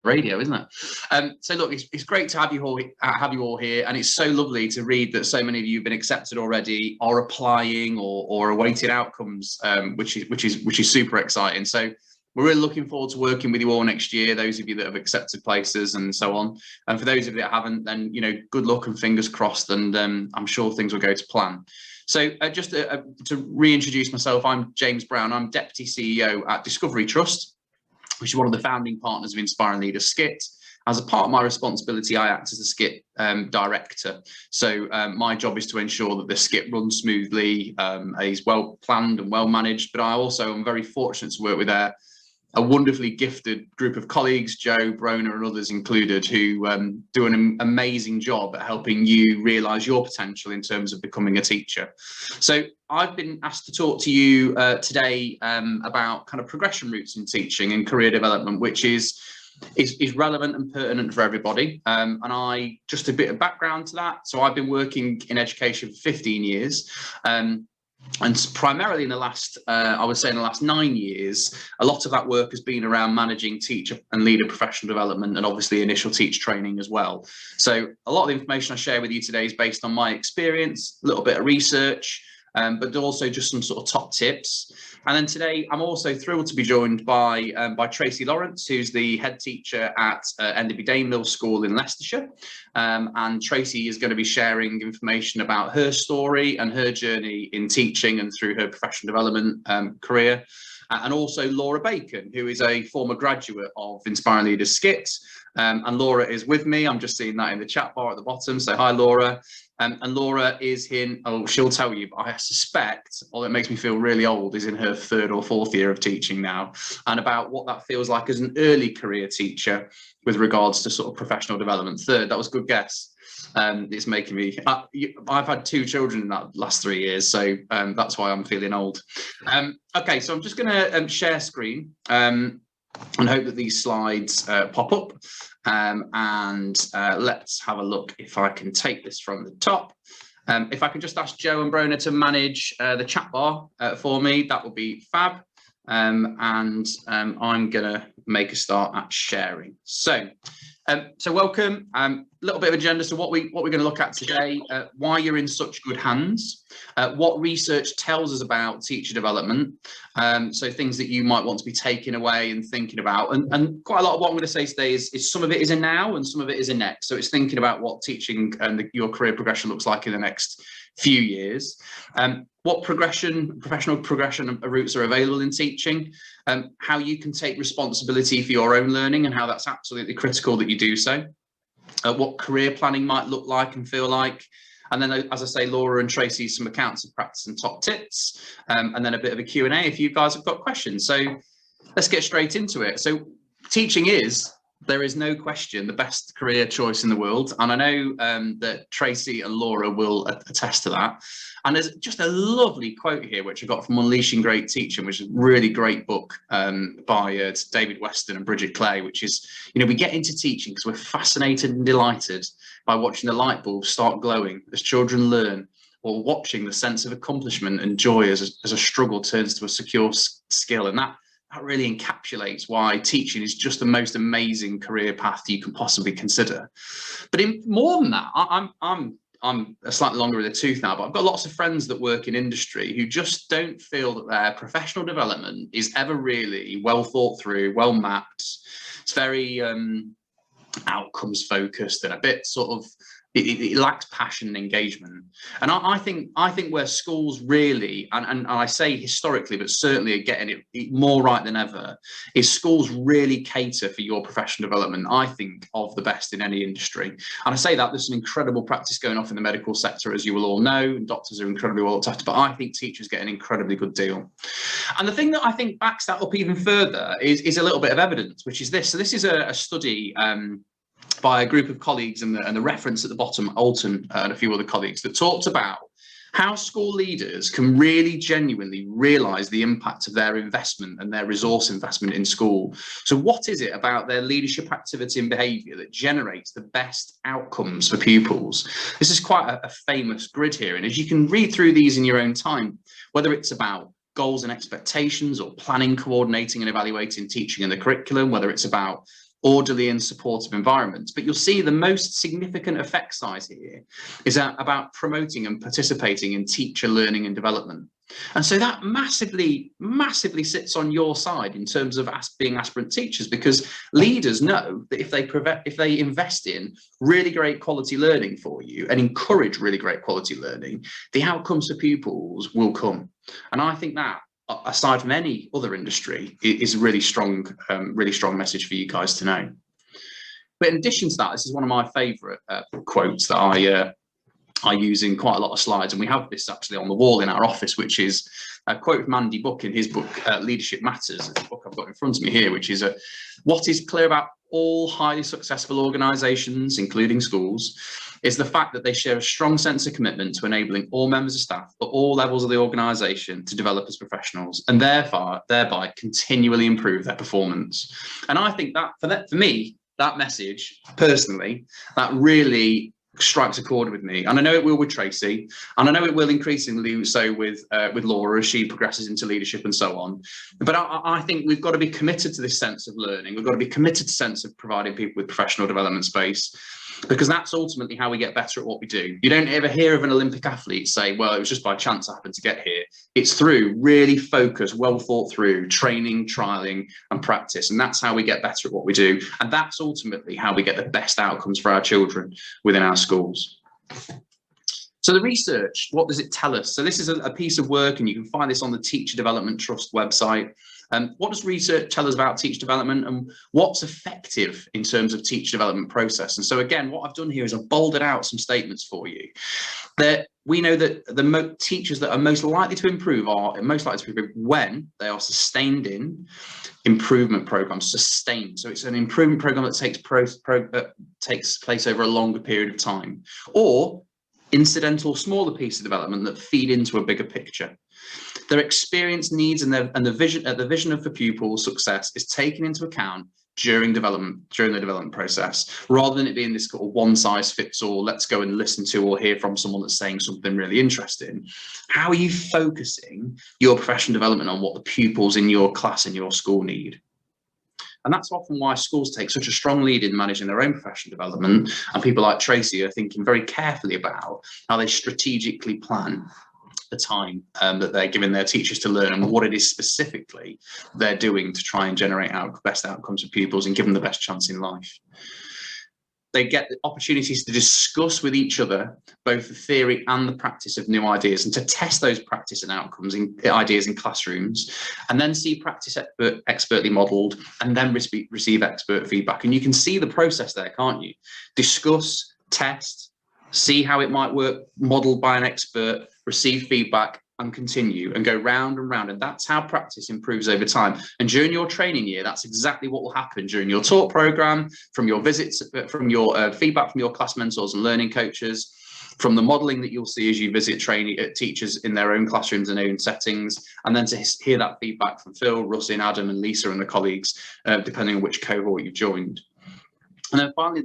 radio, isn't it? So look, it's great to have you all here, and it's so lovely to read that so many of you have been accepted already, are applying or awaiting outcomes, which is super exciting. So we're really looking forward to working with you all next year, those of you that have accepted places and so on. And for those of you that haven't, then good luck and fingers crossed, and I'm sure things will go to plan. So just to reintroduce myself, I'm James Brown. I'm Deputy CEO at Discovery Trust, which is one of the founding partners of Inspiring Leaders Skit. As a part of my responsibility, I act as the Skit director. So my job is to ensure that the Skit runs smoothly, is well planned and well managed. But I also am very fortunate to work with a wonderfully gifted group of colleagues, Joe, Brona and others included, who do an amazing job at helping you realise your potential in terms of becoming a teacher. So I've been asked to talk to you today about kind of progression routes in teaching and career development, which is relevant and pertinent for everybody. And just a bit of background to that. So I've been working in education for 15 years. And primarily in the last, I would say in the last 9 years, a lot of that work has been around managing teacher and leader professional development, and obviously initial teacher training as well. So a lot of the information I share with you today is based on my experience, a little bit of research, but also just some sort of top tips. And then today, I'm also thrilled to be joined by Tracy Laura, who's the head teacher at Enderby Danehill School in Leicestershire. And Tracy is going to be sharing information about her story and her journey in teaching and through her professional development career. And also Laura Bacon, who is a former graduate of Inspiring Leaders Skit. And Laura is with me. I'm just seeing that in the chat bar at the bottom. So hi, Laura. And Laura is she'll tell you, but I suspect, although it makes me feel really old, is in her 3rd or 4th year of teaching now, and about what that feels like as an early career teacher with regards to sort of professional development. 3rd, that was a good guess. It's making me, I've had 2 children in that last 3 years, so that's why I'm feeling old. Okay, so I'm just going to share screen and hope that these slides pop up. Let's have a look if I can take this from the top. If I can just ask Joe and Brona to manage the chat bar for me, that would be fab. I'm going to make a start at sharing. So welcome. A little bit of agenda. So what we're going to look at today, why you're in such good hands, what research tells us about teacher development. So things that you might want to be taking away and thinking about. And quite a lot of what I'm going to say today is some of it is a now and some of it is a next. So it's thinking about what teaching and your career progression looks like in the next few years. What professional progression routes are available in teaching, how you can take responsibility for your own learning and how that's absolutely critical that you do so, what career planning might look like and feel like, and then, as I say, Laura and Tracy, some accounts of practice and top tips, and then a bit of a Q&A if you guys have got questions. So let's get straight into it. So teaching there is no question, the best career choice in the world. And I know that Tracy and Laura will attest to that. And there's just a lovely quote here, which I got from Unleashing Great Teaching, which is a really great book by David Weston and Bridget Clay, which is, we get into teaching because we're fascinated and delighted by watching the light bulb start glowing as children learn, or watching the sense of accomplishment and joy as a struggle turns to a secure skill. And that really encapsulates why teaching is just the most amazing career path you can possibly consider. But more than that, I'm slightly longer in the tooth now, but I've got lots of friends that work in industry who just don't feel that their professional development is ever really well thought through, well mapped. It's very outcomes focused and a bit sort of, it lacks passion and engagement. And I think where schools really, and I say historically, but certainly are getting it more right than ever, is schools really cater for your professional development, I think, of the best in any industry. And I say that there's some incredible practice going off in the medical sector, as you will all know, and doctors are incredibly well looked after, but I think teachers get an incredibly good deal. And the thing that I think backs that up even further is a little bit of evidence, which is this. So this is a study by a group of colleagues, and the reference at the bottom, Alton and a few other colleagues, that talked about how school leaders can really genuinely realise the impact of their investment and their resource investment in school. So what is it about their leadership activity and behaviour that generates the best outcomes for pupils? This is quite a famous grid here, and as you can read through these in your own time, whether it's about goals and expectations or planning, coordinating and evaluating teaching and the curriculum, whether it's about orderly and supportive environments. But you'll see the most significant effect size here is about promoting and participating in teacher learning and development. And so that massively sits on your side in terms of being aspirant teachers, because leaders know that if they invest in really great quality learning for you and encourage really great quality learning, the outcomes for pupils will come. And I think that, aside from any other industry, is a really strong message for you guys to know. But in addition to that, this is one of my favourite quotes that I use in quite a lot of slides, and we have this actually on the wall in our office, which is a quote from Andy Buck in his book Leadership Matters, the book I've got in front of me here, which is what is clear about all highly successful organisations, including schools, is the fact that they share a strong sense of commitment to enabling all members of staff at all levels of the organisation to develop as professionals, and thereby continually improve their performance. And I think that for me, that message personally, that really strikes a chord with me, and I know it will with Tracy, and I know it will increasingly so with Laura as she progresses into leadership and so on. But I think we've got to be committed to this sense of learning. We've got to be committed to the sense of providing people with professional development space, because that's ultimately how we get better at what we do. You don't ever hear of an Olympic athlete say, well, it was just by chance I happened to get here. It's through really focused, well thought through training, trialing and practice. And that's how we get better at what we do. And that's ultimately how we get the best outcomes for our children within our schools. So the research, what does it tell us? So this is a piece of work, and you can find this on the Teacher Development Trust website. What does research tell us about teacher development, and what's effective in terms of teacher development process? And so again, what I've done here is I've bolded out some statements for you. That we know that the teachers that are most likely to improve are most likely to improve when they are sustained in improvement programs. Sustained, so it's an improvement program that takes place over a longer period of time, or incidental smaller pieces of development that feed into a bigger picture. Their experience, needs, and the vision of the pupil's success is taken into account during the development process, rather than it being this sort of one size fits all, let's go and listen to or hear from someone that's saying something really interesting. How are you focusing your professional development on what the pupils in your class and your school need? And that's often why schools take such a strong lead in managing their own professional development, and people like Tracy are thinking very carefully about how they strategically plan the time that they're giving their teachers to learn, and what it is specifically they're doing to try and generate best outcomes for pupils and give them the best chance in life. They get the opportunities to discuss with each other both the theory and the practice of new ideas, and to test those practice and outcomes in ideas in classrooms, and then see practice expertly modelled, and then receive expert feedback. And you can see the process there, can't you? Discuss, test, see how it might work, modelled by an expert, receive feedback, and continue, and go round and round. And that's how practice improves over time. And during your training year, that's exactly what will happen during your talk program, from your visits, from your feedback from your class mentors and learning coaches, from the modelling that you'll see as you visit teachers in their own classrooms and own settings, and then to hear that feedback from Phil, Russin, Adam and Lisa and the colleagues, depending on which cohort you've joined. And then finally,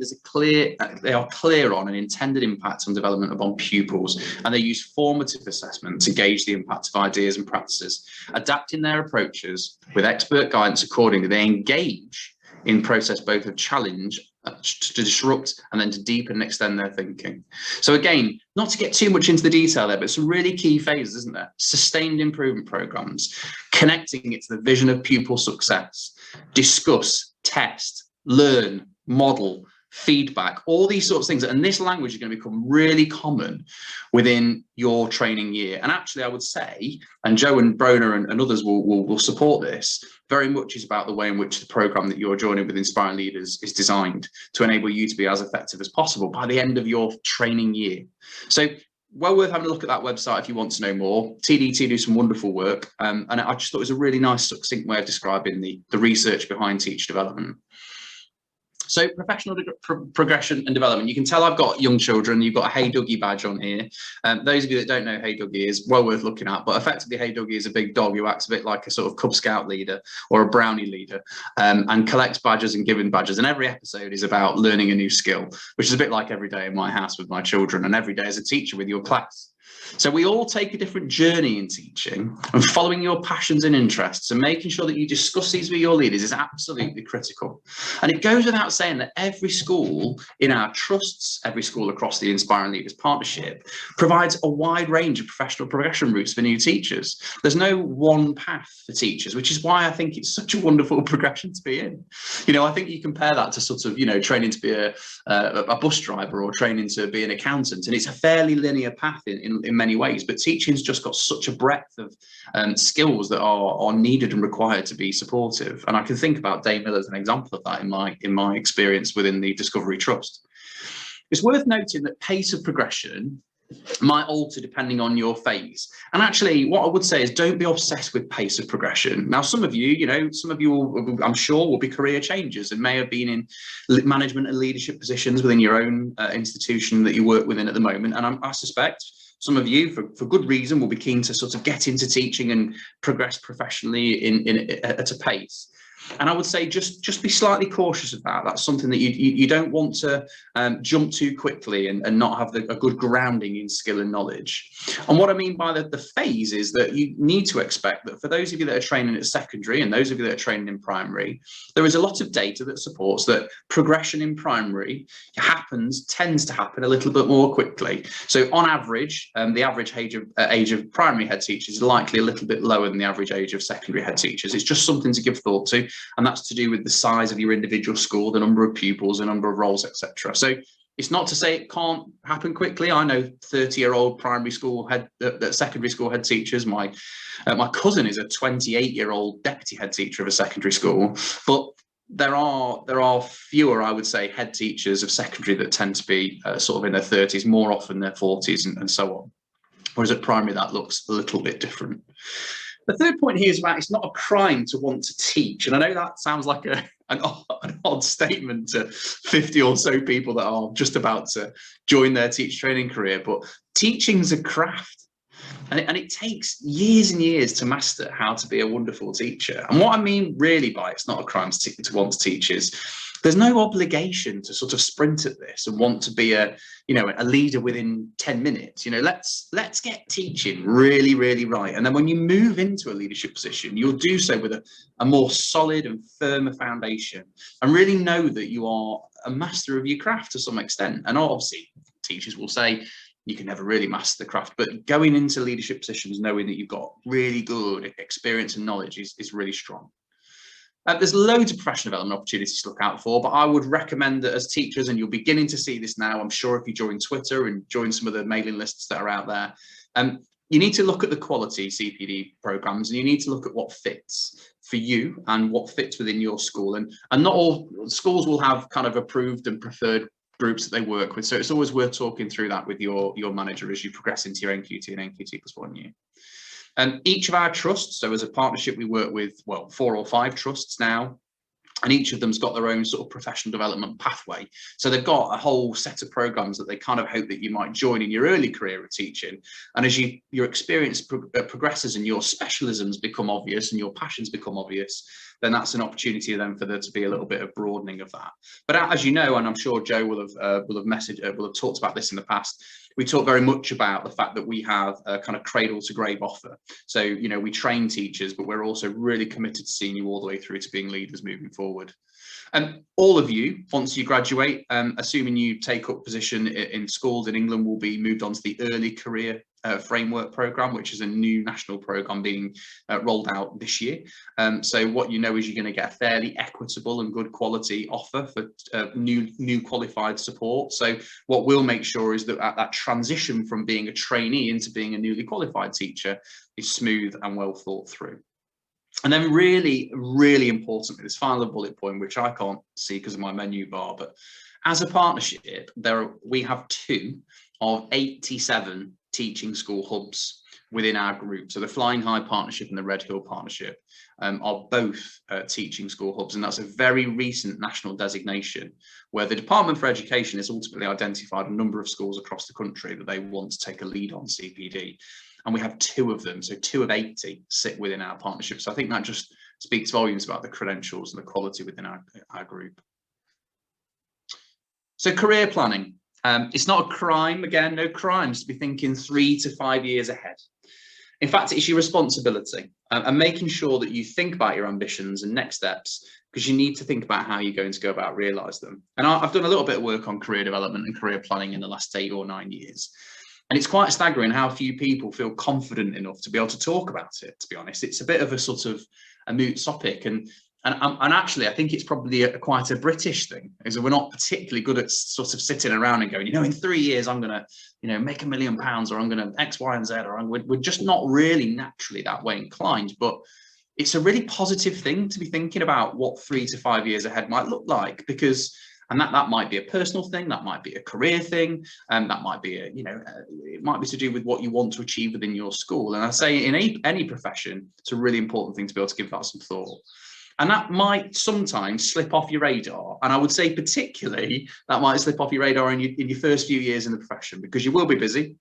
they are clear on an intended impact on development upon pupils, and they use formative assessment to gauge the impact of ideas and practices. Adapting their approaches with expert guidance accordingly, they engage in process both of challenge to disrupt and then to deepen and extend their thinking. So again, not to get too much into the detail there, but some really key phases, isn't there? Sustained improvement programs, connecting it to the vision of pupil success, discuss, test, learn, model, feedback, all these sorts of things. And this language is going to become really common within your training year. And actually, I would say, and Joe and Brona and others will support this, very much is about the way in which the programme that you're joining with Inspiring Leaders is designed to enable you to be as effective as possible by the end of your training year. So well worth having a look at that website if you want to know more. TDT do some wonderful work. And I just thought it was a really nice, succinct way of describing the research behind teacher development. So professional progression and development. You can tell I've got young children. You've got a Hey Dougie badge on here. Those of you that don't know Hey Dougie is well worth looking at. But effectively, Hey Dougie is a big dog who acts a bit like a sort of Cub Scout leader or a Brownie leader, and collects badges and giving badges. And every episode is about learning a new skill, which is a bit like every day in my house with my children, and every day as a teacher with your class. So we all take a different journey in teaching, and following your passions and interests and making sure that you discuss these with your leaders is absolutely critical. And it goes without saying that every school in our trusts, every school across the Inspiring Leaders Partnership provides a wide range of professional progression routes for new teachers. There's no one path for teachers, which is why I think it's such a wonderful progression to be in. You know, I think you compare that to sort of, you know, training to be a bus driver or training to be an accountant, and it's a fairly linear path in many ways, but teaching's just got such a breadth of skills that are needed and required to be supportive. And I can think about Dave Miller as an example of that in my experience within the Discovery Trust. It's worth noting that pace of progression might alter depending on your phase. And actually, what I would say is don't be obsessed with pace of progression. Now, some of you, I'm sure will be career changers and may have been in management and leadership positions within your own institution that you work within at the moment. And I suspect some of you, for good reason, will be keen to sort of get into teaching and progress professionally at a pace. And I would say just be slightly cautious of that. That's something that you don't want to jump too quickly and not have a good grounding in skill and knowledge. And what I mean by the phase is that you need to expect that for those of you that are training at secondary and those of you that are training in primary, there is a lot of data that supports that progression in primary tends to happen a little bit more quickly. So on average, the average age of primary head teachers is likely a little bit lower than the average age of secondary head teachers. It's just something to give thought to. And that's to do with the size of your individual school, the number of pupils, the number of roles, etc. So it's not to say it can't happen quickly. I know 30-year-old secondary school head teachers. My cousin is a 28-year-old deputy head teacher of a secondary school. But there are fewer, I would say, head teachers of secondary that tend to be sort of in their 30s, more often their 40s, and so on. Whereas at primary, that looks a little bit different. The third point here is about it's not a crime to want to teach. And I know that sounds like an odd statement to 50 or so people that are just about to join their teacher training career, but teaching's a craft. And it takes years and years to master how to be a wonderful teacher. And what I mean really by it's not a crime to want to teach is there's no obligation to sort of sprint at this and want to be a leader within 10 minutes. Let's get teaching really, really right. And then when you move into a leadership position, you'll do so with a more solid and firmer foundation and really know that you are a master of your craft to some extent. And obviously teachers will say, you can never really master the craft, but going into leadership positions, knowing that you've got really good experience and knowledge is really strong. There's loads of professional development opportunities to look out for, but I would recommend that as teachers, and you're beginning to see this now, I'm sure if you join Twitter and join some of the mailing lists that are out there, you need to look at the quality CPD programs, and you need to look at what fits for you and what fits within your school. And not all schools will have kind of approved and preferred groups that they work with. So it's always worth talking through that with your manager as you progress into your NQT and NQT plus 1 year. Each of our trusts, so as a partnership, we work with, 4 or 5 trusts now, and each of them's got their own sort of professional development pathway. So they've got a whole set of programs that they kind of hope that you might join in your early career of teaching. And as your experience progresses and your specialisms become obvious and your passions become obvious, then that's an opportunity then for there to be a little bit of broadening of that. But as you know, and I'm sure Joe will have talked about this in the past, we talk very much about the fact that we have a kind of cradle to grave offer. So, we train teachers, but we're also really committed to seeing you all the way through to being leaders moving forward. And all of you, once you graduate, assuming you take up position in schools in England, will be moved on to the early career framework program, which is a new national program being rolled out this year. So what you know is you're going to get a fairly equitable and good quality offer for new qualified support. So what we'll make sure is that that transition from being a trainee into being a newly qualified teacher is smooth and well thought through. And then really, really importantly, this final bullet point, which I can't see because of my menu bar, but as a partnership, we have 2 of 87 teaching school hubs within our group. So the Flying High Partnership and the Red Hill Partnership are both teaching school hubs. And that's a very recent national designation where the Department for Education has ultimately identified a number of schools across the country that they want to take a lead on CPD. And we have 2 of them, so 2 of 80 sit within our partnership. So I think that just speaks volumes about the credentials and the quality within our group. So career planning. It's not a crime, again, no crimes to be thinking 3 to 5 years ahead. In fact, it's your responsibility, and making sure that you think about your ambitions and next steps, because you need to think about how you're going to go about realize them. And I've done a little bit of work on career development and career planning in the last 8 or 9 years. And it's quite staggering how few people feel confident enough to be able to talk about it, to be honest. It's a bit of a sort of a moot topic. And actually, I think it's probably quite a British thing, is that we're not particularly good at sort of sitting around and going, in 3 years, I'm going to, make £1 million, or I'm going to X, Y, and Z, or we're just not really naturally that way inclined. But it's a really positive thing to be thinking about what 3 to 5 years ahead might look like, because, and that might be a personal thing, that might be a career thing, and that might be it might be to do with what you want to achieve within your school. And I say in any profession, it's a really important thing to be able to give that some thought. And that might sometimes slip off your radar. And I would say particularly that might slip off your radar in your first few years in the profession, because you will be busy.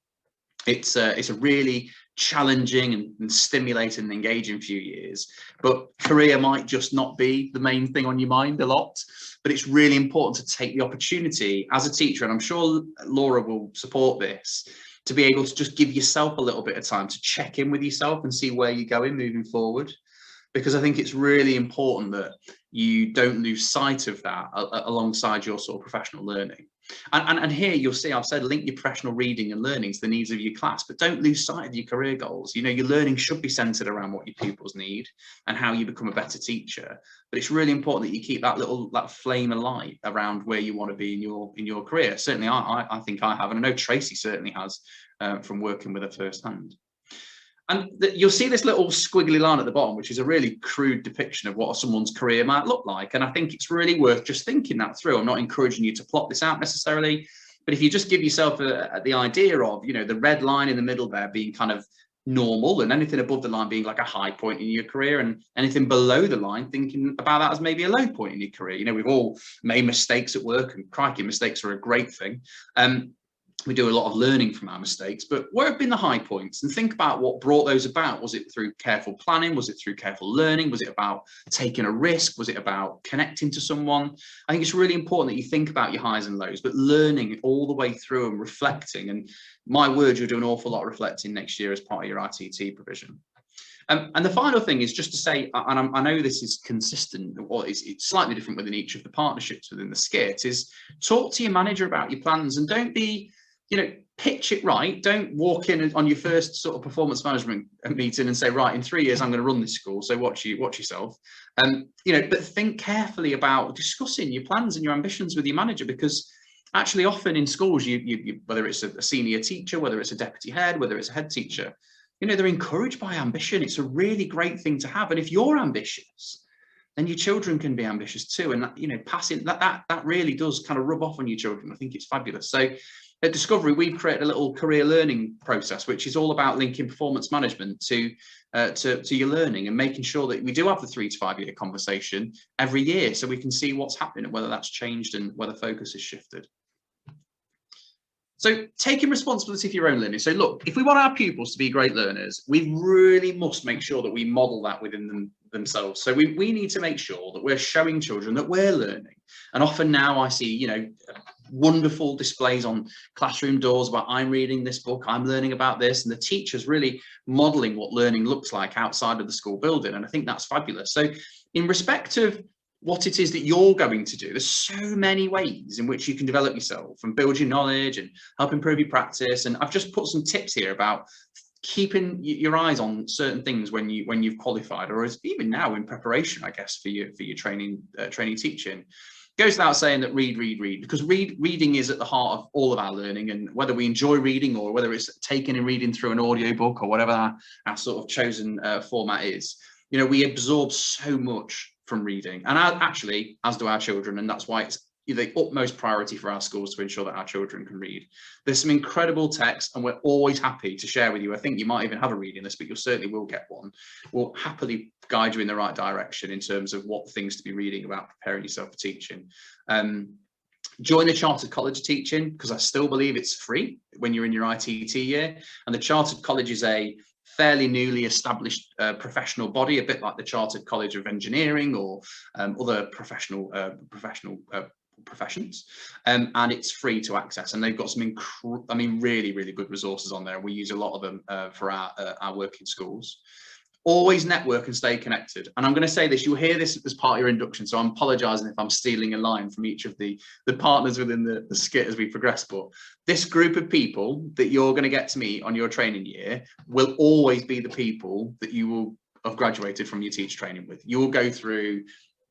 It's a really challenging and stimulating and engaging few years, but career might just not be the main thing on your mind a lot. But it's really important to take the opportunity as a teacher, and I'm sure Laura will support this, to be able to just give yourself a little bit of time to check in with yourself and see where you're going moving forward. Because I think it's really important that you don't lose sight of that alongside your sort of professional learning. And here you'll see, I've said, link your professional reading and learning to the needs of your class, but don't lose sight of your career goals. Your learning should be centered around what your pupils need and how you become a better teacher. But it's really important that you keep that flame alight around where you want to be in your career. Certainly, I think I have, and I know Tracy certainly has from working with her firsthand. And you'll see this little squiggly line at the bottom, which is a really crude depiction of what someone's career might look like. And I think it's really worth just thinking that through. I'm not encouraging you to plot this out necessarily, but if you just give yourself the idea of, the red line in the middle there being kind of normal, and anything above the line being like a high point in your career, and anything below the line thinking about that as maybe a low point in your career. We've all made mistakes at work, and crikey, mistakes are a great thing. We do a lot of learning from our mistakes, but where have been the high points? And think about what brought those about. Was it through careful planning? Was it through careful learning? Was it about taking a risk? Was it about connecting to someone? I think it's really important that you think about your highs and lows, but learning all the way through and reflecting. And my word, you'll do an awful lot of reflecting next year as part of your ITT provision. And the final thing is just to say, and I know this is consistent, or it's slightly different within each of the partnerships within the skit, is talk to your manager about your plans, and don't be, pitch it right. Don't walk in on your first sort of performance management meeting and say, right, in 3 years, I'm going to run this school, so watch yourself. But think carefully about discussing your plans and your ambitions with your manager, because actually often in schools, you whether it's a senior teacher, whether it's a deputy head, whether it's a head teacher, they're encouraged by ambition. It's a really great thing to have. And if you're ambitious, then your children can be ambitious too. And passing that really does kind of rub off on your children. I think it's fabulous. So at Discovery, we've created a little career learning process, which is all about linking performance management to your learning, and making sure that we do have the 3 to 5 year conversation every year, so we can see what's happening and whether that's changed and whether focus has shifted. So taking responsibility for your own learning. So look, if we want our pupils to be great learners, we really must make sure that we model that within themselves. So we need to make sure that we're showing children that we're learning. And often now I see, wonderful displays on classroom doors about, I'm reading this book, I'm learning about this, and the teachers really modeling what learning looks like outside of the school building. And I think that's fabulous. So in respect of what it is that you're going to do, there's so many ways in which you can develop yourself and build your knowledge and help improve your practice. And I've just put some tips here about keeping your eyes on certain things when you've qualified, or as even now in preparation, I guess, for your training teaching. Goes without saying that read, because reading is at the heart of all of our learning, and whether we enjoy reading or whether it's taking and reading through an audiobook or whatever our sort of chosen format is, we absorb so much from reading, and actually, as do our children, and that's why it's the utmost priority for our schools to ensure that our children can read. There's some incredible text, and we're always happy to share with you. I think you might even have a reading list, but you certainly will get one. We'll happily guide you in the right direction in terms of what things to be reading about preparing yourself for teaching. Join the Chartered College of Teaching, because I still believe it's free when you're in your ITT year. And the Chartered College is a fairly newly established professional body, a bit like the Chartered College of Engineering or other professional professions, and it's free to access, and they've got some really, really good resources on there. We use a lot of them for our work in schools. Always network and stay connected. And I'm going to say this, you'll hear this as part of your induction, so I'm apologizing if I'm stealing a line from each of the partners within the skit as we progress, but this group of people that you're going to get to meet on your training year will always be the people that you will have graduated from your teacher training with. You'll go through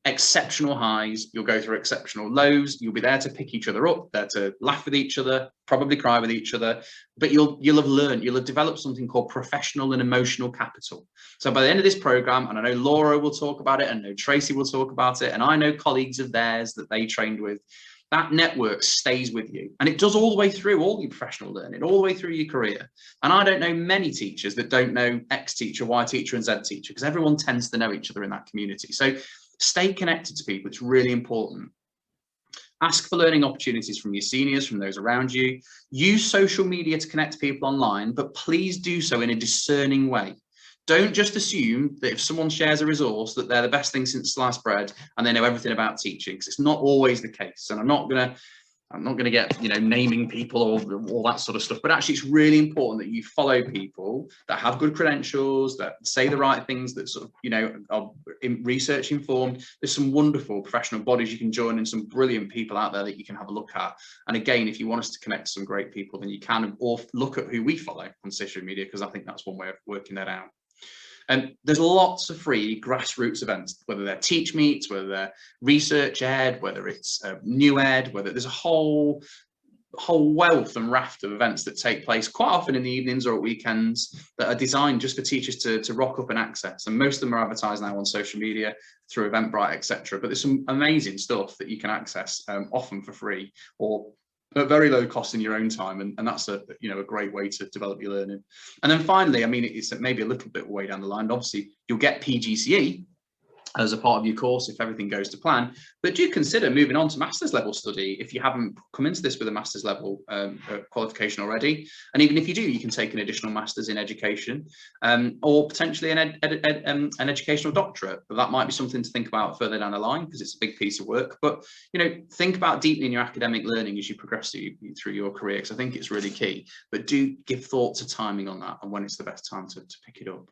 exceptional highs, you'll go through exceptional lows, you'll be there to pick each other up, there to laugh with each other, probably cry with each other, but you'll have learned, you'll have developed something called professional and emotional capital. So by the end of this program, and I know Laura will talk about it, and I know Tracy will talk about it, and I know colleagues of theirs that they trained with, that network stays with you, and it does all the way through all your professional learning, all the way through your career. And I don't know many teachers that don't know X teacher, Y teacher, and Z teacher, because everyone tends to know each other in that community. So stay connected to people. It's really important. Ask for learning opportunities from your seniors, from those around you. Use social media to connect to people online, but please do so in a discerning way. Don't just assume that if someone shares a resource that they're the best thing since sliced bread and they know everything about teaching, because it's not always the case. And I'm not gonna get, you know, naming people or all that sort of stuff, but actually it's really important that you follow people that have good credentials, that say the right things, that sort of, you know, are research informed. There's some wonderful professional bodies you can join and some brilliant people out there that you can have a look at. And again, if you want us to connect to some great people, then you can, or look at who we follow on social media, because I think that's one way of working that out. And there's lots of free grassroots events, whether they're teach meets, whether they're research ed, whether it's new ed, whether there's a whole wealth and raft of events that take place quite often in the evenings or at weekends that are designed just for teachers to rock up and access. And most of them are advertised now on social media through Eventbrite, etc. But there's some amazing stuff that you can access, often for free or at very low cost in your own time, and that's a great way to develop your learning. And then finally, I mean, it's maybe a little bit way down the line. Obviously, you'll get PGCE as a part of your course if everything goes to plan, but do consider moving on to master's level study if you haven't come into this with a master's level qualification already. And even if you do, you can take an additional master's in education, or potentially an educational doctorate. But that might be something to think about further down the line, because it's a big piece of work. But think about deepening your academic learning as you progress through your career, because I think it's really key. But do give thought to timing on that and when it's the best time to pick it up.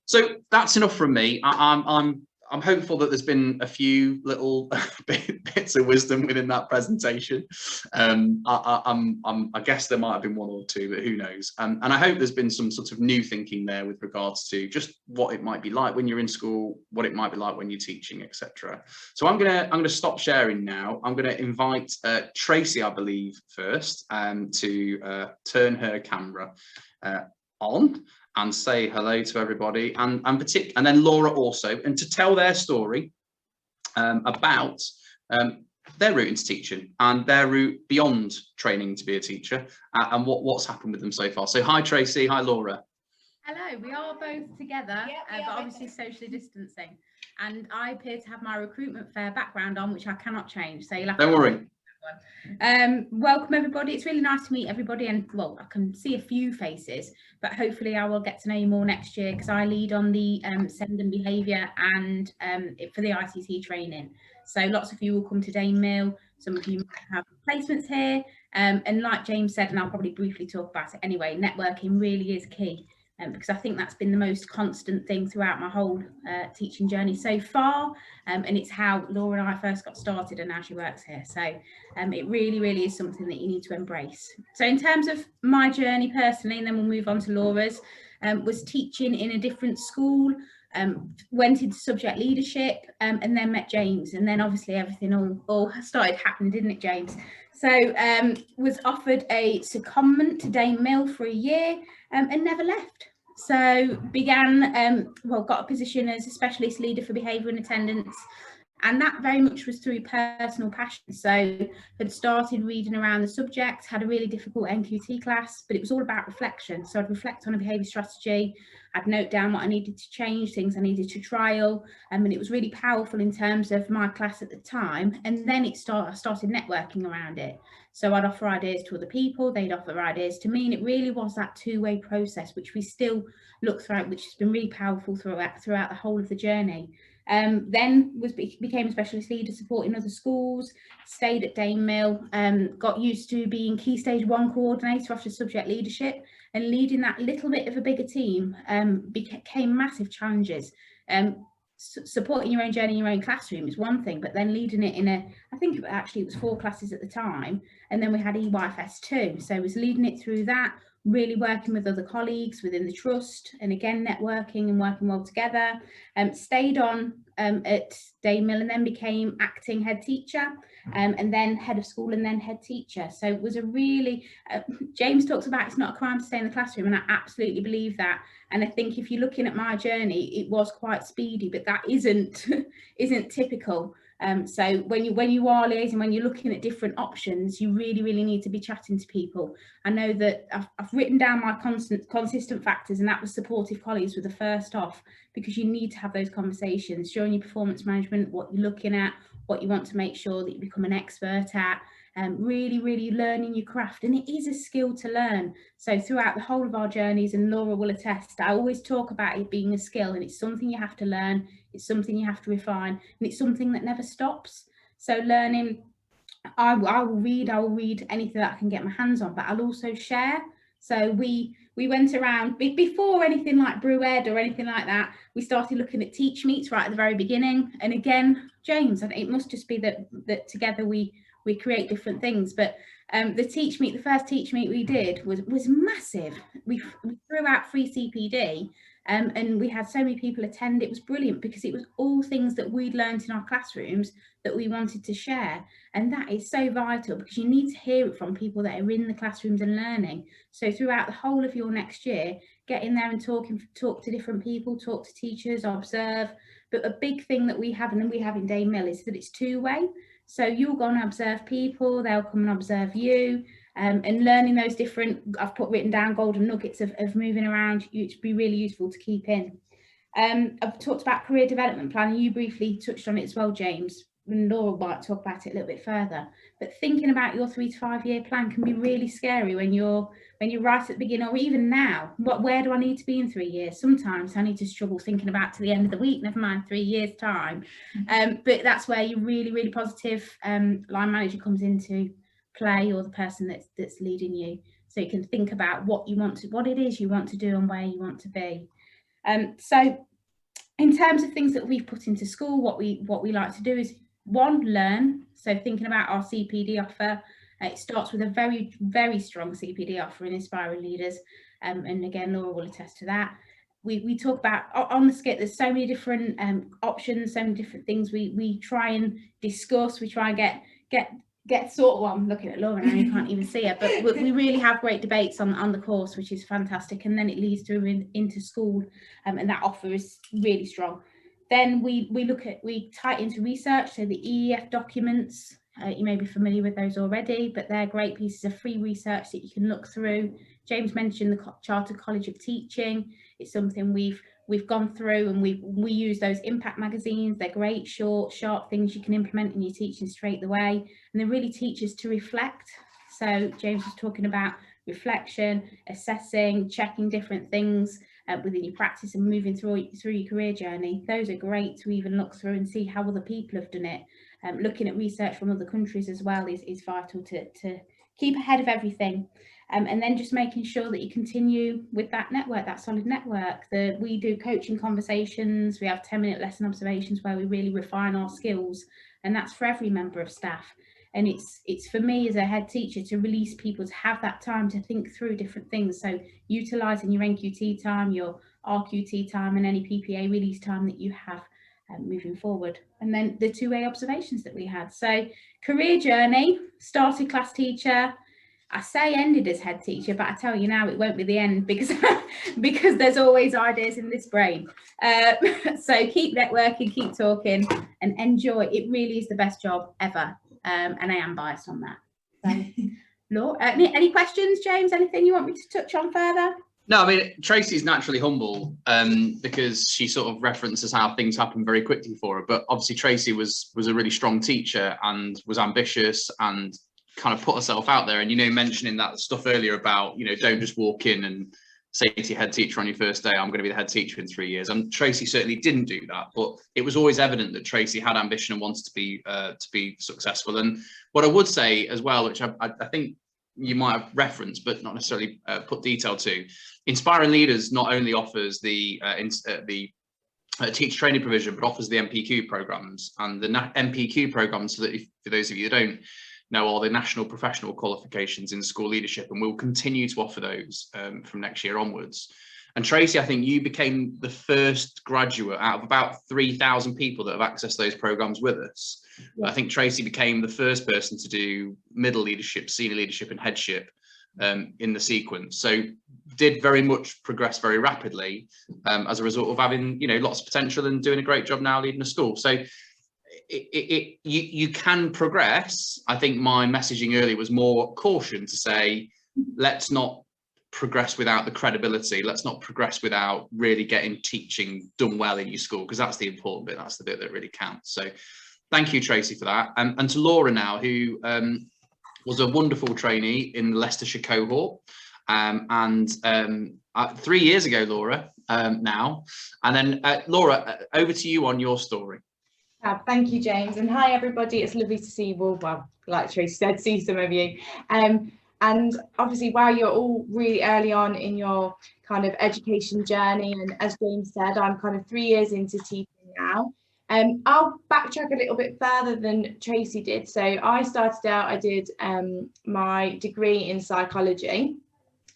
So that's enough from me. I'm hopeful that there's been a few little bits of wisdom within that presentation. I guess there might have been one or two, but who knows? And I hope there's been some sort of new thinking there with regards to just what it might be like when you're in school, what it might be like when you're teaching, etc. So I'm gonna stop sharing now. I'm gonna invite Tracy, I believe, first, to turn her camera on and say hello to everybody, and then Laura also, and to tell their story about their route into teaching and their route beyond training to be a teacher, and what's happened with them so far. So hi Tracy, hi Laura. Hello, we are both together, but obviously socially distancing, and I appear to have my recruitment fair background on, which I cannot change, so you'll have to... Don't worry. Welcome everybody. It's really nice to meet everybody, and well, I can see a few faces, but hopefully I will get to know you more next year, because I lead on the send and behaviour and for the ICT training. So lots of you will come to Dane Mill, some of you might have placements here, and like James said, and I'll probably briefly talk about it anyway, networking really is key. Because I think that's been the most constant thing throughout my whole teaching journey so far, and it's how Laura and I first got started, and now she works here. So it really is something that you need to embrace. So in terms of my journey personally, and then we'll move on to Laura's, was teaching in a different school, went into subject leadership, and then met James, and then obviously everything all started happening, didn't it, James? So was offered a secondment to Dane Mill for a year, and never left. So began, got a position as a specialist leader for behaviour and attendance, and that very much was through personal passion. So had started reading around the subject, had a really difficult NQT class, but it was all about reflection. So I'd reflect on a behaviour strategy, I'd note down what I needed to change, things I needed to trial, and it was really powerful in terms of my class at the time. And then I started networking around it. So I'd offer ideas to other people, they'd offer ideas to me, and it really was that two-way process, which we still look throughout, which has been really powerful throughout the whole of the journey. Then became a specialist leader supporting other schools, stayed at Danemil, got used to being Key Stage 1 coordinator after subject leadership, and leading that little bit of a bigger team became massive challenges. Supporting your own journey in your own classroom is one thing, but then leading it in I think it was 4 classes at the time, and then we had EYFS 2, so I was leading it through that, really working with other colleagues within the trust, and again networking and working well together. Stayed on at Danemil and then became acting head teacher, and then head of school and then head teacher. So it was a really, James talks about it's not a crime to stay in the classroom, and I absolutely believe that. And I think if you're looking at my journey, it was quite speedy, but that isn't typical. So when you are liaising, when you're looking at different options, you really need to be chatting to people. I know that I've written down my consistent factors, and that was supportive colleagues with the first off, because you need to have those conversations during your performance management, what you're looking at, what you want to make sure that you become an expert at, really learning your craft. And it is a skill to learn. So throughout the whole of our journeys, and Laura will attest, I always talk about it being a skill, and it's something you have to learn, it's something you have to refine, and it's something that never stops. So learning, I will read anything that I can get my hands on, but I'll also share. So we went around before anything like BrewEd or anything like that. We started looking at teach meets right at the very beginning. And again, James, it must just be that together we create different things. But the first teach meet we did was massive. We threw out free CPD, and we had so many people attend. It was brilliant because it was all things that we'd learned in our classrooms that we wanted to share. And that is so vital, because you need to hear it from people that are in the classrooms and learning. So throughout the whole of your next year, get in there and talk to different people, talk to teachers, observe. But a big thing that we have, and we have in Danemil, is that it's two-way. So you'll go and observe people, they'll come and observe you, and learning those different, I've written down golden nuggets of moving around. It'd be really useful to keep in. I've talked about career development plan, and you briefly touched on it as well, James, and Laura might talk about it a little bit further. But thinking about your 3 to 5 year plan can be really scary when you're right at the beginning, or even now. Where do I need to be in 3 years? Sometimes I need to struggle thinking about to the end of the week, never mind 3 years time. But that's where your really positive line manager comes into play, or the person that's leading you, so you can think about what it is you want to do and where you want to be. So in terms of things that we've put into school, what we like to do is, one, learn. So thinking about our CPD offer, it starts with a very strong CPD offer in Inspiring Leaders, and again Laura will attest to that. We talk about on the skit, there's so many different options, so many different things we try and discuss. We try and get sort of, well, I'm looking at Laura now, you can't even see her, but we really have great debates on the course, which is fantastic. And then it leads through into school, and that offer is really strong. Then we tie it into research, so the EEF documents, you may be familiar with those already, but they're great pieces of free research that you can look through. James mentioned the Chartered College of Teaching. It's something we've gone through, and we use those impact magazines. They're great, short, sharp things you can implement in your teaching straight away, and they really teach us to reflect. So James was talking about reflection, assessing, checking different things within your practice and moving through your career journey. Those are great to even look through and see how other people have done it. Looking at research from other countries as well is vital to keep ahead of everything. And then just making sure that you continue with that network, that solid network. We do coaching conversations, we have 10-minute lesson observations where we really refine our skills, and that's for every member of staff. And it's for me as a head teacher to release people to have that time to think through different things. So utilising your NQT time, your RQT time, and any PPA release time that you have moving forward. And then the 2A observations that we had. So career journey, started class teacher. I say ended as head teacher, but I tell you now it won't be the end, because because there's always ideas in this brain. So keep networking, keep talking, and enjoy. It really is the best job ever. And I am biased on that. So, Laura, any questions, James? Anything you want me to touch on further? No, I mean, Tracy's naturally humble because she sort of references how things happen very quickly for her. But obviously, Tracy was a really strong teacher and was ambitious and kind of put herself out there. And, mentioning that stuff earlier about, don't just walk in and say to your head teacher on your first day, I'm going to be the head teacher in 3 years. And Tracy certainly didn't do that, but it was always evident that Tracy had ambition and wanted to be successful. And what I would say as well, which I think you might have referenced, but not necessarily put detail to, Inspiring Leaders not only offers the teacher training provision, but offers the NPQ programs. And the NPQ programs, so that for those of you that don't know, are the National Professional Qualifications in School Leadership, and we'll continue to offer those from next year onwards. And Tracy, I think you became the first graduate out of about 3,000 people that have accessed those programs with us. Yeah. I think Tracy became the first person to do middle leadership, senior leadership and headship in the sequence. So did very much progress very rapidly as a result of having, you know, lots of potential and doing a great job now leading a school. So you can progress. I think my messaging earlier was more caution to say, let's not progress without the credibility. Let's not progress without really getting teaching done well in your school, because that's the important bit. That's the bit that really counts. So thank you, Tracy, for that. And to Laura now, who was a wonderful trainee in the Leicestershire cohort. 3 years ago, Laura, now. And then Laura, over to you on your story. Thank you, James, and hi everybody. It's lovely to see you all. Well, like Tracy said, see some of you. And obviously, while you're all really early on in your kind of education journey, and as James said, I'm kind of 3 years into teaching now. I'll backtrack a little bit further than Tracy did. So I started out, I did my degree in psychology,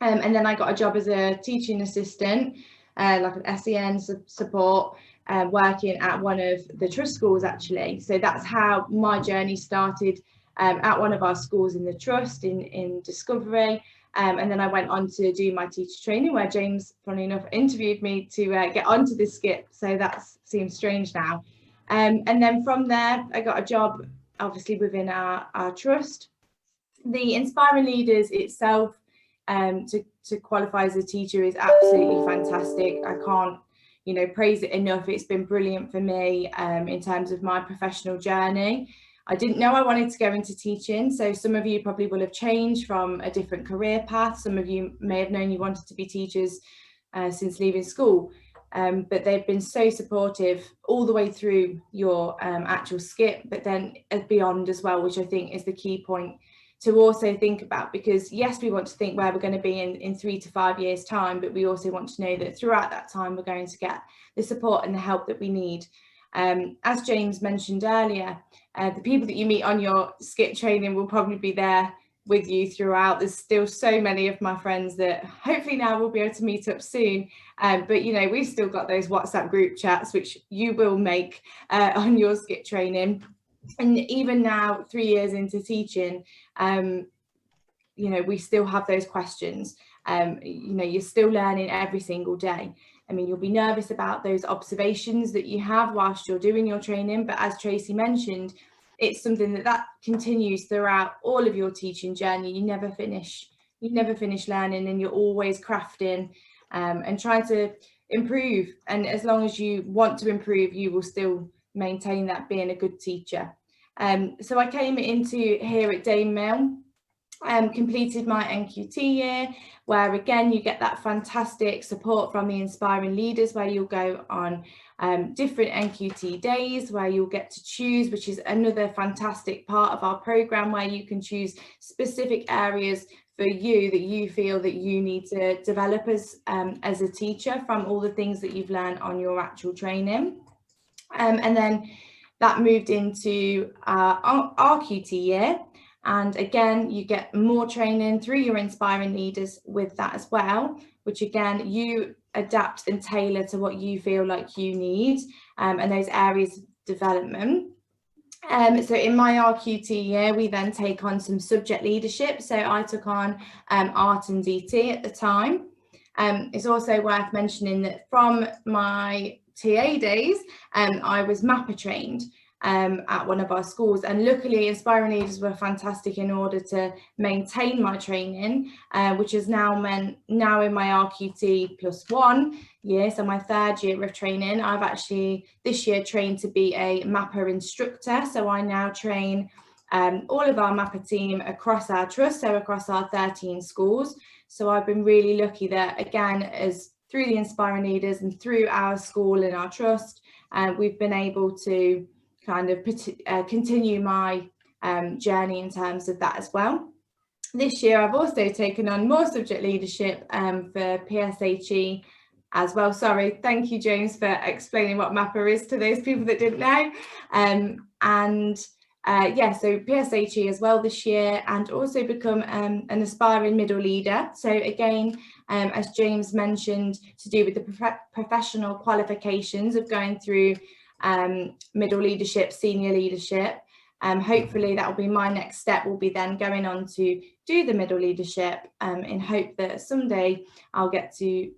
and then I got a job as a teaching assistant, like an SEN support, working at one of the trust schools actually. So that's how my journey started, at one of our schools in the trust in Discovery. And then I went on to do my teacher training, where James, funnily enough, interviewed me to get onto this skip. So that seems strange now. And then from there, I got a job, obviously, within our trust. The Inspiring Leaders itself, to qualify as a teacher, is absolutely fantastic. I can't, you know, praise it enough. It's been brilliant for me in terms of my professional journey. I didn't know I wanted to go into teaching. So some of you probably will have changed from a different career path. Some of you may have known you wanted to be teachers since leaving school. But they've been so supportive all the way through your actual skip, but then beyond as well, which I think is the key point to also think about, because yes, we want to think where we're going to be in 3 to 5 years time, but we also want to know that throughout that time we're going to get the support and the help that we need. As James mentioned earlier, the people that you meet on your skip training will probably be there with you throughout. There's still so many of my friends that hopefully now we'll be able to meet up soon, but you know, we've still got those WhatsApp group chats which you will make on your skip training. And even now, 3 years into teaching, you know, we still have those questions. You know, you're still learning every single day. I mean, you'll be nervous about those observations that you have whilst you're doing your training, but as Tracy mentioned, it's something that continues throughout all of your teaching journey. You never finish learning, and you're always crafting and trying to improve. And as long as you want to improve, you will still maintain that being a good teacher. So I came into here at Dame Mill, completed my NQT year, where again you get that fantastic support from the Inspiring Leaders, where you'll go on different NQT days where you'll get to choose, which is another fantastic part of our program, where you can choose specific areas for you that you feel that you need to develop as a teacher from all the things that you've learned on your actual training. And then that moved into our RQT year. And again, you get more training through your Inspiring Leaders with that as well, which again, you adapt and tailor to what you feel like you need and those areas of development. So in my RQT year, we then take on some subject leadership. So I took on art and DT at the time. It's also worth mentioning that from my TA days, I was MAPA trained at one of our schools, and luckily Inspiring Leaders were fantastic in order to maintain my training, which is now in my RQT +1 year, so my 3rd year of training. I've actually this year trained to be a MAPA instructor, so I now train all of our MAPA team across our trust, so across our 13 schools. So I've been really lucky that, again, as through the Inspiring Leaders and through our school and our trust, we've been able to kind of continue my journey in terms of that as well. This year I've also taken on more subject leadership for PSHE as well. Sorry, thank you, James, for explaining what MAPA is to those people that didn't know. Yeah, so PSHE as well this year, and also become an aspiring middle leader. So again, as James mentioned, to do with the professional qualifications of going through middle leadership, senior leadership. Hopefully that will be my next step, will be then going on to do the middle leadership in hope that someday I'll get to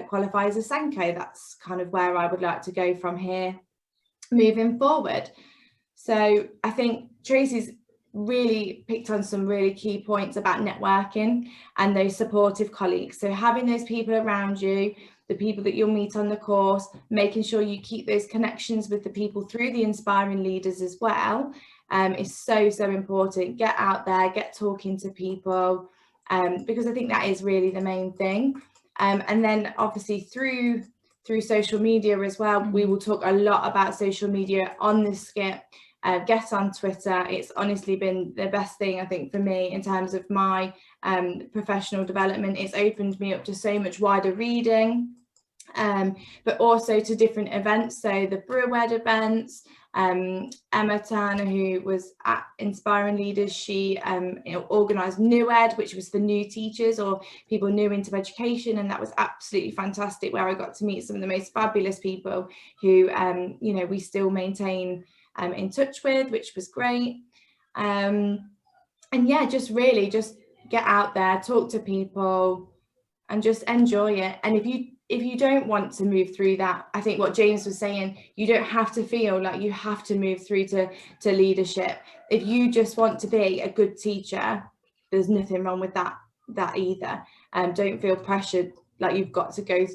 qualify as a Senko. That's kind of where I would like to go from here moving forward. So I think Tracy's really picked on some really key points about networking and those supportive colleagues. So having those people around you, the people that you'll meet on the course, making sure you keep those connections with the people through the Inspiring Leaders as well, is so important. Get out there, get talking to people, because I think that is really the main thing. And then obviously through social media as well, we will talk a lot about social media on this skip. Get on Twitter. It's honestly been the best thing, I think, for me in terms of my professional development. It's opened me up to so much wider reading, but also to different events. So the Brewed events, Emma Turner, who was at Inspiring Leaders, she organised New Ed, which was for new teachers or people new into education, and that was absolutely fantastic, where I got to meet some of the most fabulous people who you know, we still maintain in touch with, which was great. And yeah, just really just get out there, talk to people, and just enjoy it. And if you don't want to move through that, I think what James was saying, you don't have to feel like you have to move through to leadership. If you just want to be a good teacher, there's nothing wrong with that either. Don't feel pressured like you've got to go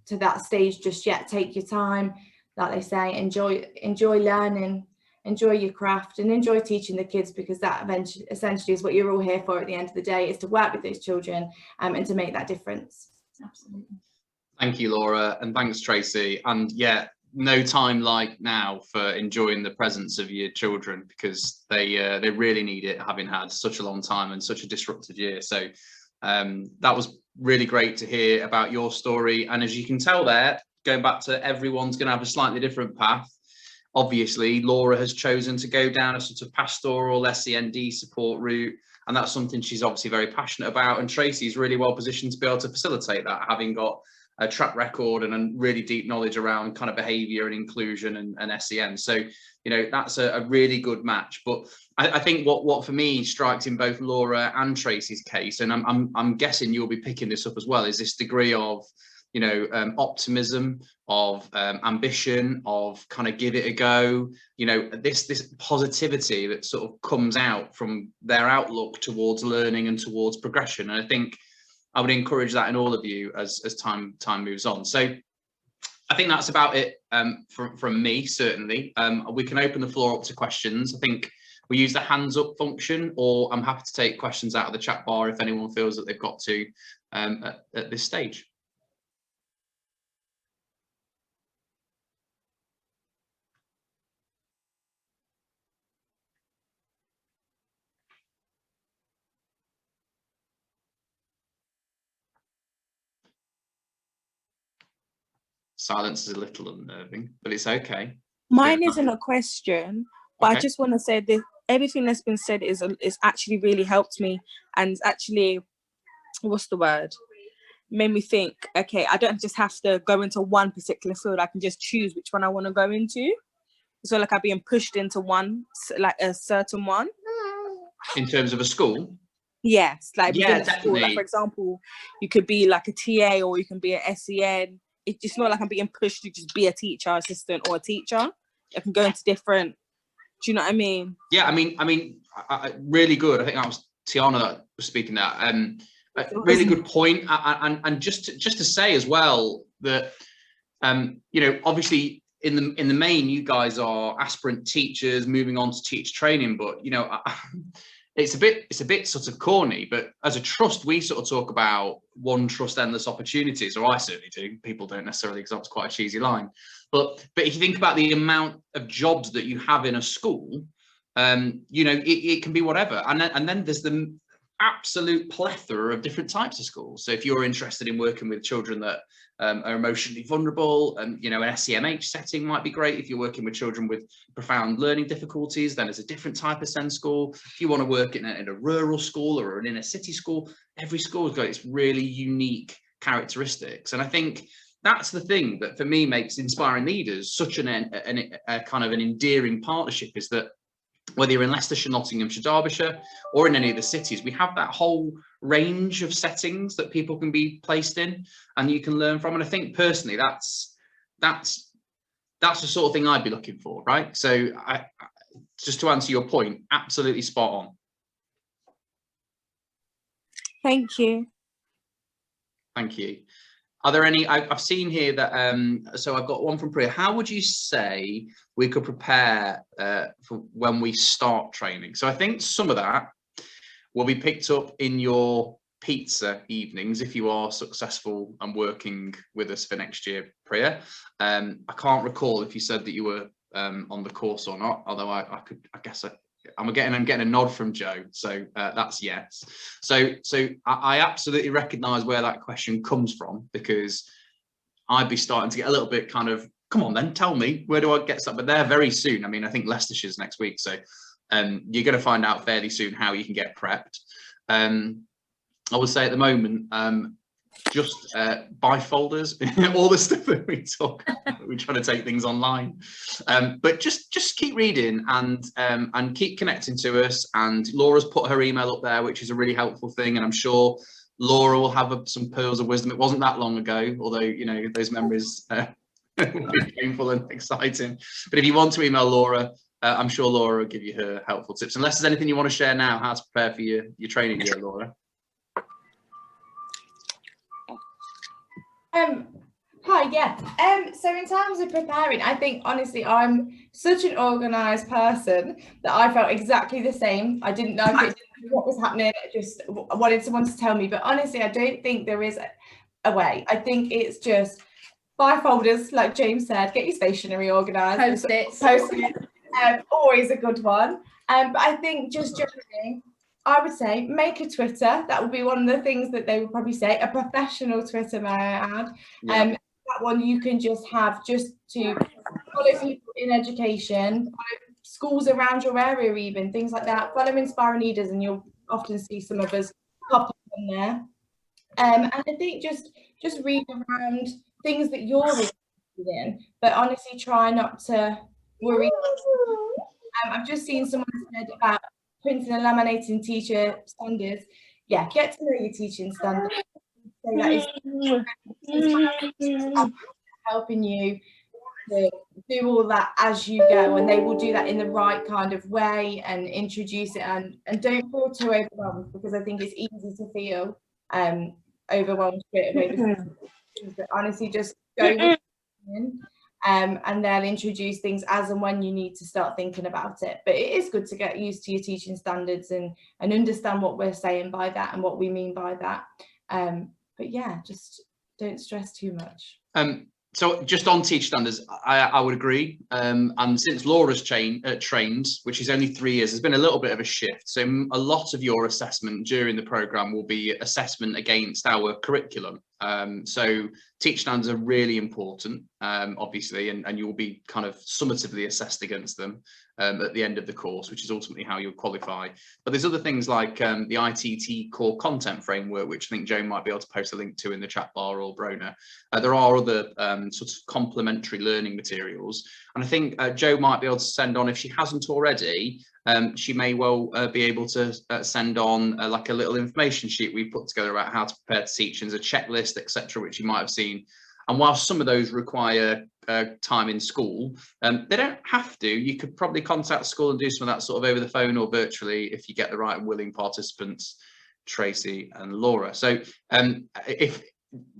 to that stage just yet. Take your time, like they say, enjoy learning, enjoy your craft, and enjoy teaching the kids, because that essentially is what you're all here for at the end of the day, is to work with those children and to make that difference. Absolutely. Thank you, Laura, and thanks, Tracy. And yeah, no time like now for enjoying the presence of your children, because they really need it, having had such a long time and such a disrupted year. So that was really great to hear about your story. And as you can tell there, going back to everyone's going to have a slightly different path. Obviously, Laura has chosen to go down a sort of pastoral SEND support route, and that's something she's obviously very passionate about. And Tracy's really well positioned to be able to facilitate that, having got a track record and a really deep knowledge around kind of behaviour and inclusion and SEN. So, you know, that's a really good match. But I think what for me strikes in both Laura and Tracy's case, and I'm guessing you'll be picking this up as well, is this degree of, you know, optimism, of ambition, of kind of give it a go, you know, this positivity that sort of comes out from their outlook towards learning and towards progression. And I think I would encourage that in all of you as time moves on. So I think that's about it from me, certainly. We can open the floor up to questions. I think we use the hands up function, or I'm happy to take questions out of the chat bar if anyone feels that they've got to at this stage. Silence is a little unnerving, but it's okay. Mine isn't a question, but okay. I just want to say that everything that's been said is actually really helped me, and actually, what's the word? Made me think, okay, I don't just have to go into one particular field. I can just choose which one I want to go into. So like I'm being pushed into one, like a certain one. In terms of a school? Yes, like yeah, within a school. Like, for example, you could be like a TA, or you can be an SEN. It's not like I'm being pushed to just be a teacher assistant or a teacher. I can go into different. Do you know what I mean? Yeah, I mean, really good. I think that was Tiana that was speaking that. A really good point. And just to say as well that, you know, obviously in the main, you guys are aspirant teachers moving on to teacher training, but you know, it's a bit sort of corny, but as a trust, we sort of talk about one trust, endless opportunities, or I certainly do. People don't necessarily, because that's quite a cheesy line. But if you think about the amount of jobs that you have in a school, you know, it can be whatever. And then there's the absolute plethora of different types of schools. So if you're interested in working with children that are emotionally vulnerable, and you know, an SEMH setting might be great. If you're working with children with profound learning difficulties, then it's a different type of SEND school. If you want to work in a rural school or an inner city school, every school has got its really unique characteristics. And I think that's the thing that for me makes Inspiring Leaders such a kind of an endearing partnership, is that whether you're in Leicestershire, Nottinghamshire, Derbyshire, or in any of the cities, we have that whole range of settings that people can be placed in and you can learn from. And I think personally, that's the sort of thing I'd be looking for, right? So just to answer your point, absolutely spot on. Thank you. Thank you. Are there any, I've seen here that, so I've got one from Priya. How would you say we could prepare for when we start training? So I think some of that will be picked up in your pizza evenings if you are successful and working with us for next year, Priya. I can't recall if you said that you were on the course or not, although I'm getting a nod from Joe, so that's yes. So I absolutely recognise where that question comes from, because I'd be starting to get a little bit kind of, come on then, tell me, where do I get stuff? But they're very soon. I mean, I think Leicestershire's next week, so you're going to find out fairly soon how you can get prepped. I would say at the moment, just buy folders, all the stuff that we talk about. We try to take things online, but just keep reading and keep connecting to us. And Laura's put her email up there, which is a really helpful thing, and I'm sure Laura will have some pearls of wisdom. It wasn't that long ago, although you know those memories will be painful and exciting. But if you want to email Laura, I'm sure Laura will give you her helpful tips. Unless there's anything you want to share now, how to prepare for your training year, Laura. Hi, yeah. So in terms of preparing, I think honestly, I'm such an organised person that I felt exactly the same. I didn't know what was happening. I just wanted someone to tell me. But honestly, I don't think there is a way. I think it's just buy folders, like James said, get your stationery organised. Post-its. Always a good one. But I think just generally, I would say make a Twitter. That would be one of the things that they would probably say. A professional Twitter, may I add. Yeah. That one you can just have just to follow people in education, follow schools around your area, even things like that. Follow Inspiring Leaders, and you'll often see some of us pop up on there. And I think just read around things that you're interested in, but honestly try not to worry. I've just seen someone said about printing and laminating teacher standards. Yeah, get to know your teaching standards. So that is helping you to do all that as you go, and they will do that in the right kind of way and introduce it, and don't feel too overwhelmed, because I think it's easy to feel overwhelmed straight away. But honestly, just go with it, and they'll introduce things as and when you need to start thinking about it. But it is good to get used to your teaching standards and understand what we're saying by that and what we mean by that. But yeah, just don't stress too much. So just on teach standards, I would agree. And since Laura's trained, which is only 3 years, there's been a little bit of a shift. So a lot of your assessment during the programme will be assessment against our curriculum. So teach standards are really important, obviously, and you will be kind of summatively assessed against them at the end of the course, which is ultimately how you'll qualify. But there's other things like the ITT core content framework, which I think Joan might be able to post a link to in the chat bar, or Brona. There are other sort of complementary learning materials. And I think Jo might be able to send on, if she hasn't already, she may well be able to send on like a little information sheet we've put together about how to prepare to teach, and a checklist, etc., which you might have seen. And while some of those require time in school, they don't have to. You could probably contact school and do some of that sort of over the phone or virtually if you get the right and willing participants, Tracy and Laura. So if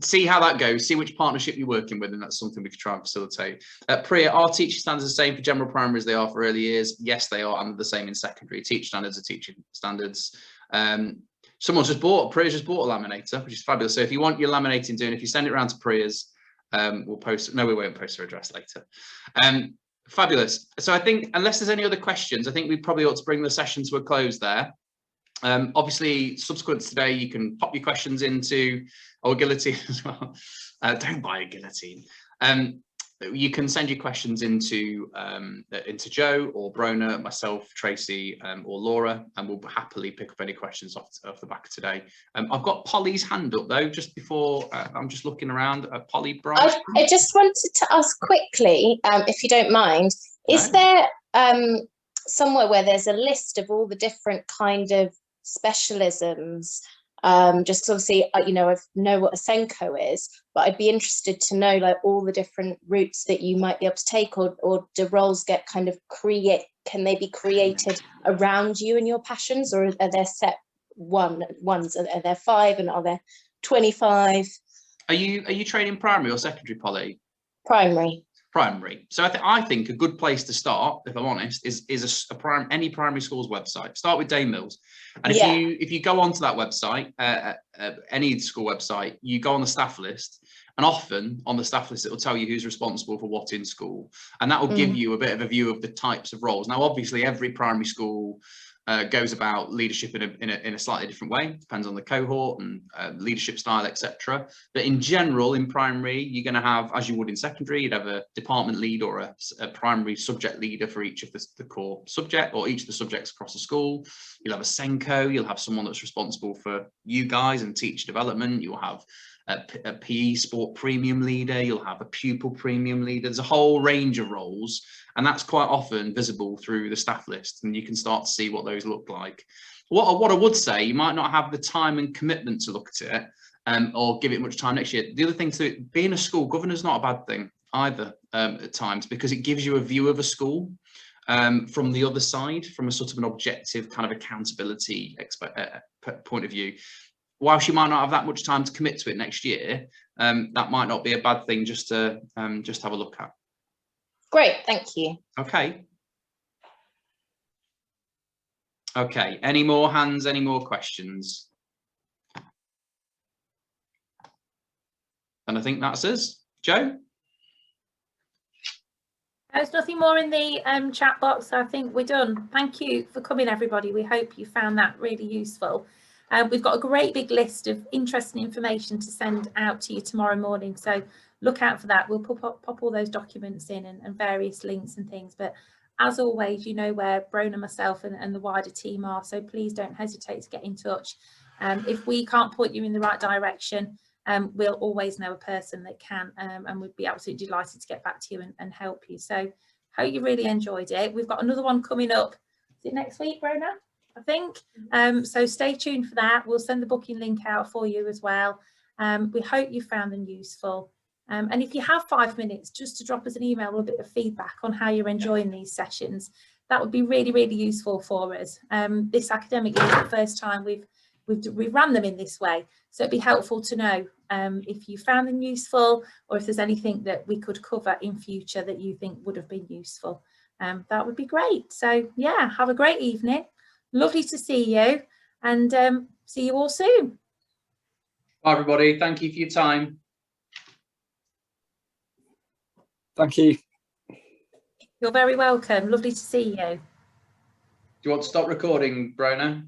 see how that goes, see which partnership you're working with, and that's something we could try and facilitate. Priya, are teaching standards the same for general primary as they are for early years? Yes, they are, and the same in secondary. Teaching standards are teaching standards. Priya's just bought a laminator, which is fabulous. So if you want your laminating doing, if you send it around to Priya's, we'll post, no, we won't post her address later. Fabulous. So I think, unless there's any other questions, I think we probably ought to bring the session to a close there. Obviously, subsequent to today, you can pop your questions into our guillotine as well. Don't buy a guillotine. You can send your questions into Joe or Brona, myself, Tracy, or Laura, and we'll happily pick up any questions off the back of today. I've got Polly's hand up though, just before I'm just looking around. Polly Bright. I just wanted to ask quickly, if you don't mind, is there somewhere where there's a list of all the different kind of specialisms? Just obviously, I know what a Senko is, but I'd be interested to know like all the different routes that you might be able to take, or do roles get kind of can they be created around you and your passions, or are there set ones? Are there 5 and are there 25? Are you training primary or secondary, Polly? Primary. Primary. So I think a good place to start, if I'm honest, is any primary school's website. Start with Day Mills, and if you go onto that website, any school website, you go on the staff list, and often on the staff list it will tell you who's responsible for what in school, and that will give you a bit of a view of the types of roles. Now, obviously, every primary school goes about leadership in a slightly different way, depends on the cohort and leadership style, etc. But in general, in primary, you're going to have, as you would in secondary, you'd have a department lead or a primary subject leader for each of the core subject, or each of the subjects across the school. You'll have a Senko, you'll have someone that's responsible for you guys and teacher development. You'll have a PE sport premium leader, you'll have a pupil premium leader. There's a whole range of roles, and that's quite often visible through the staff list, and you can start to see what those look like. What I would say, you might not have the time and commitment to look at it, or give it much time next year. The other thing, to being a school governor is not a bad thing either, at times, because it gives you a view of a school from the other side, from a sort of an objective kind of accountability point of view. Whilst you might not have that much time to commit to it next year, that might not be a bad thing just to have a look at. Great, thank you. Okay. Okay, any more hands, any more questions? And I think that's us. Joe? There's nothing more in the chat box, so I think we're done. Thank you for coming, everybody. We hope you found that really useful. We've got a great big list of interesting information to send out to you tomorrow morning, so look out for that. We'll pop all those documents in and various links and things, but as always, you know where Brona, myself and the wider team are, so please don't hesitate to get in touch. If we can't point you in the right direction, we'll always know a person that can, and we'd be absolutely delighted to get back to you and help you. So hope you really enjoyed it. We've got another one coming up. Is it next week, Brona? I think. So stay tuned for that. We'll send the booking link out for you as well. We hope you found them useful. And if you have 5 minutes just to drop us an email with a bit of feedback on how you're enjoying these sessions, that would be really, really useful for us. This academic year is the first time we've run them in this way. So it'd be helpful to know if you found them useful, or if there's anything that we could cover in future that you think would have been useful. That would be great. So yeah, have a great evening. Lovely to see you, and see you all soon. Bye, everybody. Thank you for your time. Thank you. You're very welcome. Lovely to see you. Do you want to stop recording, Brona?